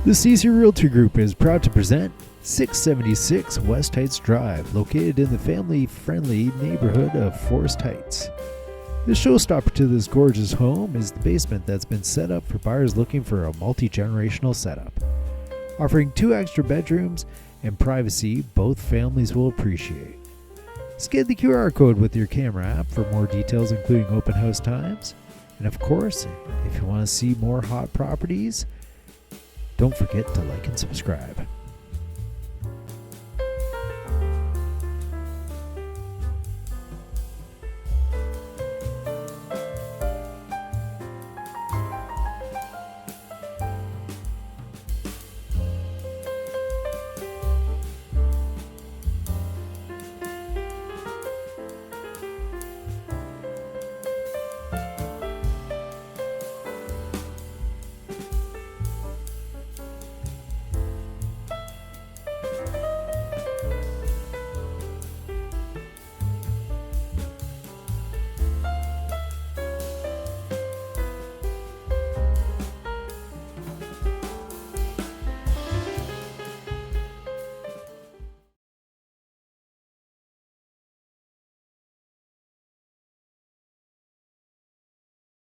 The CC Realty Group is proud to present 676 West Heights Drive, located in the family-friendly neighborhood of Forest Heights. The showstopper to this gorgeous home is the basement that's been set up for buyers looking for a multi-generational setup. Offering 2 extra bedrooms and privacy both families will appreciate. Scan the QR code with your camera app for more details, including open house times. And of course, if you want to see more hot properties, don't forget to like and subscribe.